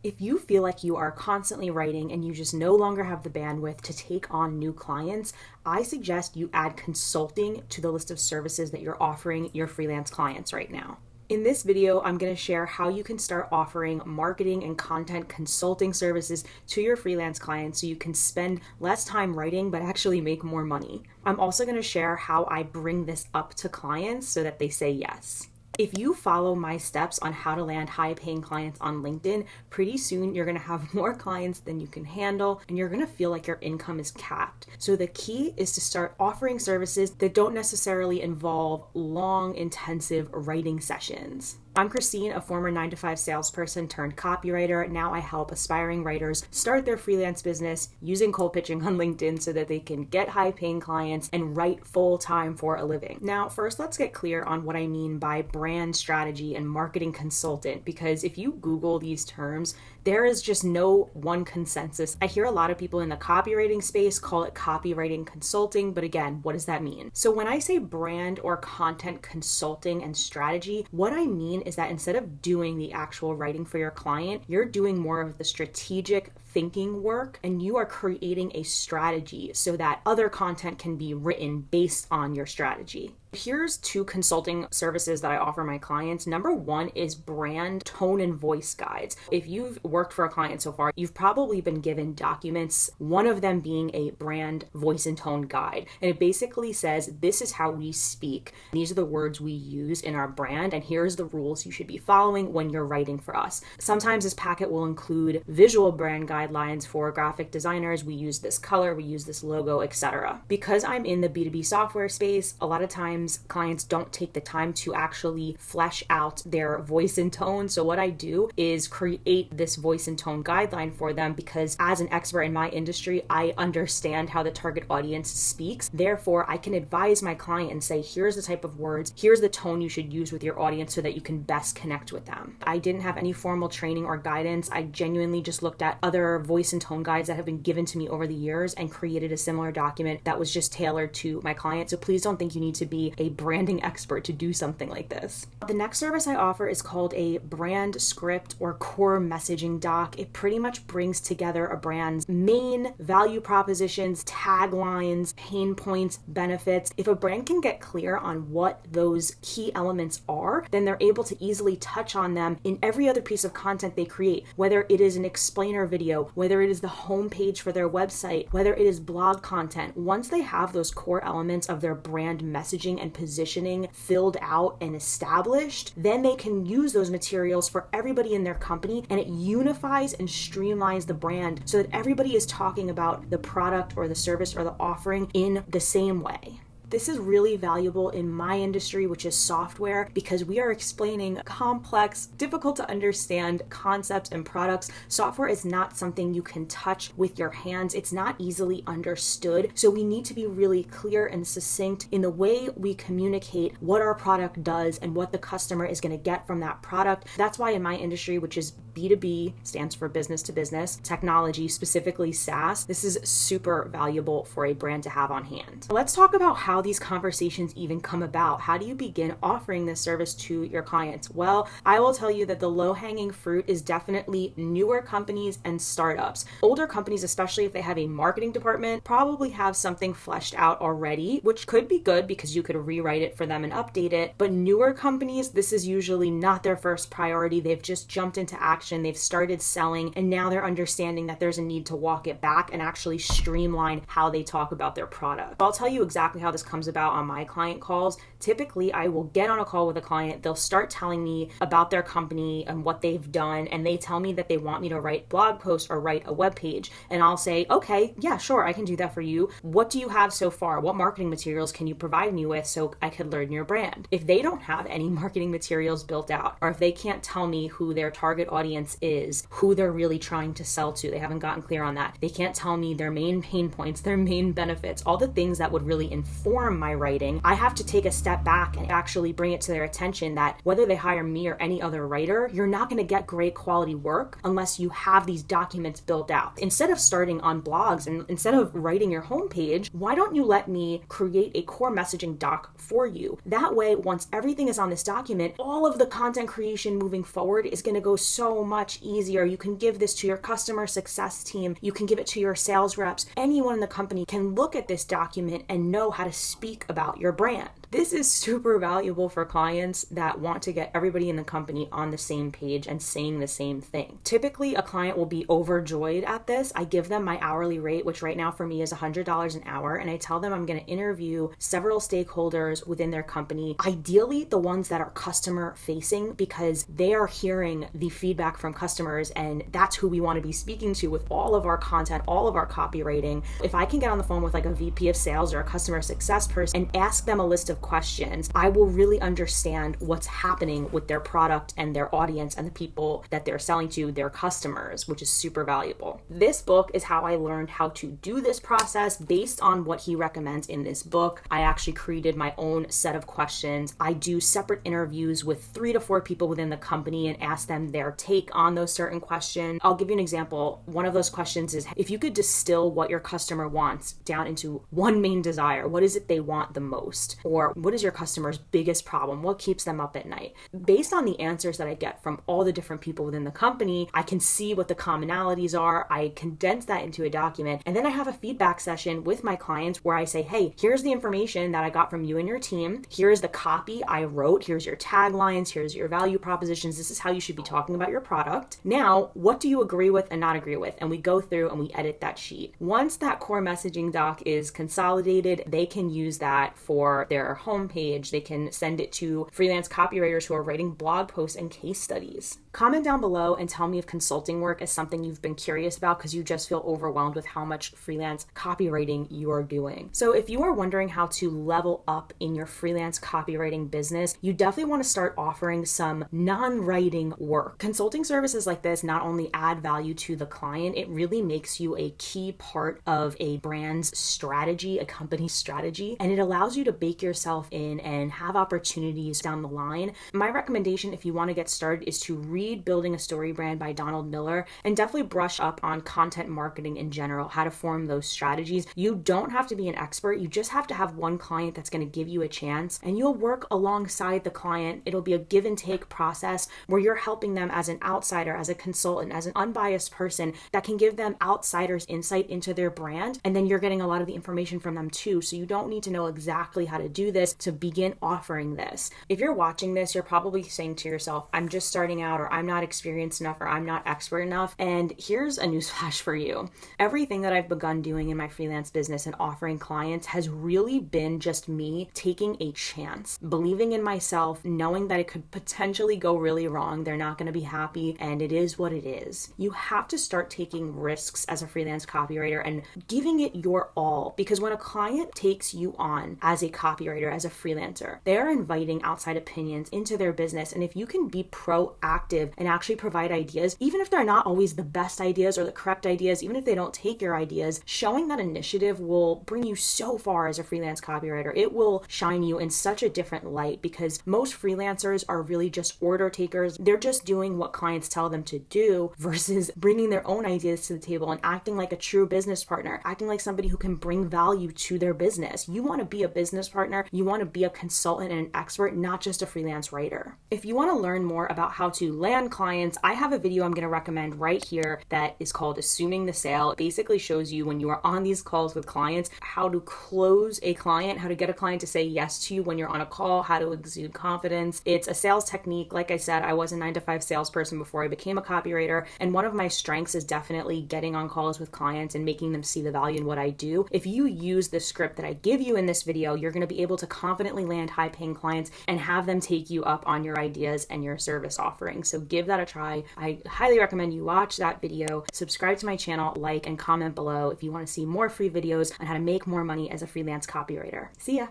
If you feel like you are constantly writing and you just no longer have the bandwidth to take on new clients, I suggest you add consulting to the list of services that you're offering your freelance clients right now. In this video, I'm going to share how you can start offering marketing and content consulting services to your freelance clients so you can spend less time writing but actually make more money. I'm also going to share how I bring this up to clients so that they say yes. If you follow my steps on how to land high-paying clients on LinkedIn, pretty soon you're going to have more clients than you can handle, and you're going to feel like your income is capped. So the key is to start offering services that don't necessarily involve long, intensive writing sessions. I'm Christine, a former 9-to-5 salesperson turned copywriter. Now I help aspiring writers start their freelance business using cold pitching on LinkedIn so that they can get high-paying clients and write full-time for a living. Now, first, let's get clear on what I mean by brand strategy and marketing consultant, because if you Google these terms, there is just no one consensus. I hear a lot of people in the copywriting space call it copywriting consulting, but again, what does that mean? So when I say brand or content consulting and strategy, what I mean is that instead of doing the actual writing for your client, you're doing more of the strategic thinking work, and you are creating a strategy so that other content can be written based on your strategy. Here's 2 consulting services that I offer my clients. Number 1 is brand tone and voice guides. If you've worked for a client so far, you've probably been given documents, one of them being a brand voice and tone guide. And it basically says, this is how we speak. These are the words we use in our brand, and here's the rules you should be following when you're writing for us. Sometimes this packet will include visual brand guidelines for graphic designers. We use this color, we use this logo, etc. Because I'm in the B2B software space, a lot of times clients don't take the time to actually flesh out their voice and tone. So what I do is create this voice and tone guideline for them, because as an expert in my industry, I understand how the target audience speaks. Therefore, I can advise my client and say, here's the type of words, here's the tone you should use with your audience so that you can best connect with them. I didn't have any formal training or guidance. I genuinely just looked at other voice and tone guides that have been given to me over the years and created a similar document that was just tailored to my client. So please don't think you need to be a branding expert to do something like this. The next service I offer is called a brand script or core messaging doc. It pretty much brings together a brand's main value propositions, taglines, pain points, benefits. If a brand can get clear on what those key elements are, then they're able to easily touch on them in every other piece of content they create, whether it is an explainer video, whether it is the homepage for their website, whether it is blog content. Once they have those core elements of their brand messaging and positioning filled out and established, then they can use those materials for everybody in their company, and it unifies and streamlines the brand so that everybody is talking about the product or the service or the offering in the same way. This is really valuable in my industry, which is software, because we are explaining complex, difficult to understand concepts and products. Software is not something you can touch with your hands. It's not easily understood. So we need to be really clear and succinct in the way we communicate what our product does and what the customer is going to get from that product. That's why in my industry, which is B2B, stands for business to business, technology, specifically SaaS, this is super valuable for a brand to have on hand. Let's talk about how these conversations even come about. How do you begin offering this service to your clients? Well, I will tell you that the low-hanging fruit is definitely newer companies and startups. Older companies, especially if they have a marketing department, probably have something fleshed out already, which could be good because you could rewrite it for them and update it. But newer companies, this is usually not their first priority. They've just jumped into action. They've started selling, and now they're understanding that there's a need to walk it back and actually streamline how they talk about their product. I'll tell you exactly how this comes about on my client calls. Typically, I will get on a call with a client. They'll start telling me about their company and what they've done, and they tell me that they want me to write blog posts or write a web page. And I'll say, okay, yeah, sure, I can do that for you. What do you have so far? What marketing materials can you provide me with so I could learn your brand? If they don't have any marketing materials built out, or if they can't tell me who their target audience is, who they're really trying to sell to, they haven't gotten clear on that. They can't tell me their main pain points, their main benefits, all the things that would really inform my writing. I have to take a step step back and actually bring it to their attention that whether they hire me or any other writer, you're not going to get great quality work unless you have these documents built out. Instead of starting on blogs and instead of writing your homepage, why don't you let me create a core messaging doc for you? That way, once everything is on this document, all of the content creation moving forward is going to go so much easier. You can give this to your customer success team. You can give it to your sales reps. Anyone in the company can look at this document and know how to speak about your brand. This is super valuable for clients that want to get everybody in the company on the same page and saying the same thing. Typically, a client will be overjoyed at this. I give them my hourly rate, which right now for me is $100 an hour, and I tell them I'm going to interview several stakeholders within their company, ideally the ones that are customer facing, because they are hearing the feedback from customers, and that's who we want to be speaking to with all of our content, all of our copywriting. If I can get on the phone with like a VP of sales or a customer success person and ask them a list of questions, I will really understand what's happening with their product and their audience and the people that they're selling to, their customers, which is super valuable. This book is how I learned how to do this process based on what he recommends in this book. I actually created my own set of questions. I do separate interviews with 3 to 4 people within the company and ask them their take on those certain questions. I'll give you an example. One of those questions is, if you could distill what your customer wants down into one main desire, what is it they want the most? Or what is your customer's biggest problem? What keeps them up at night? Based on the answers that I get from all the different people within the company, I can see what the commonalities are. I condense that into a document, and then I have a feedback session with my clients where I say, hey, here's the information that I got from you and your team. Here's the copy I wrote. Here's your taglines. Here's your value propositions. This is how you should be talking about your product. Now, what do you agree with and not agree with? And we go through and we edit that sheet. Once that core messaging doc is consolidated, they can use that for their homepage. They can send it to freelance copywriters who are writing blog posts and case studies. Comment down below and tell me if consulting work is something you've been curious about because you just feel overwhelmed with how much freelance copywriting you are doing. So if you are wondering how to level up in your freelance copywriting business, you definitely want to start offering some non-writing work. Consulting services like this not only add value to the client, it really makes you a key part of a brand's strategy, a company's strategy, and it allows you to bake yourself in and have opportunities down the line. My recommendation, if you want to get started, is to read Building a Story Brand by Donald Miller and definitely brush up on content marketing in general, how to form those strategies. You don't have to be an expert. You just have to have one client that's going to give you a chance, and you'll work alongside the client. It'll be a give and take process where you're helping them as an outsider, as a consultant, as an unbiased person that can give them outsiders insight into their brand. And then you're getting a lot of the information from them too. So you don't need to know exactly how to do this to begin offering this. If you're watching this, you're probably saying to yourself, I'm just starting out, or I'm not experienced enough, or I'm not expert enough. And here's a newsflash for you. Everything that I've begun doing in my freelance business and offering clients has really been just me taking a chance, believing in myself, knowing that it could potentially go really wrong. They're not going to be happy, and it is what it is. You have to start taking risks as a freelance copywriter and giving it your all, because when a client takes you on as a copywriter, as a freelancer, they're inviting outside opinions into their business. And if you can be proactive and actually provide ideas, even if they're not always the best ideas or the correct ideas, even if they don't take your ideas, showing that initiative will bring you so far as a freelance copywriter. It will shine you in such a different light, because most freelancers are really just order takers. They're just doing what clients tell them to do versus bringing their own ideas to the table and acting like a true business partner, acting like somebody who can bring value to their business. You want to be a business partner. You want to be a consultant and an expert, not just a freelance writer. If you want to learn more about how to land clients, I have a video I'm going to recommend right here that is called Assuming the Sale. It basically shows you, when you are on these calls with clients, how to close a client, how to get a client to say yes to you when you're on a call, how to exude confidence. It's a sales technique. Like I said, I was a 9-to-5 salesperson before I became a copywriter, and one of my strengths is definitely getting on calls with clients and making them see the value in what I do. If you use the script that I give you in this video, you're going to be able to confidently land high-paying clients and have them take you up on your ideas and your service offerings. So give that a try. I highly recommend you watch that video, subscribe to my channel, like and comment below if you want to see more free videos on how to make more money as a freelance copywriter. See ya.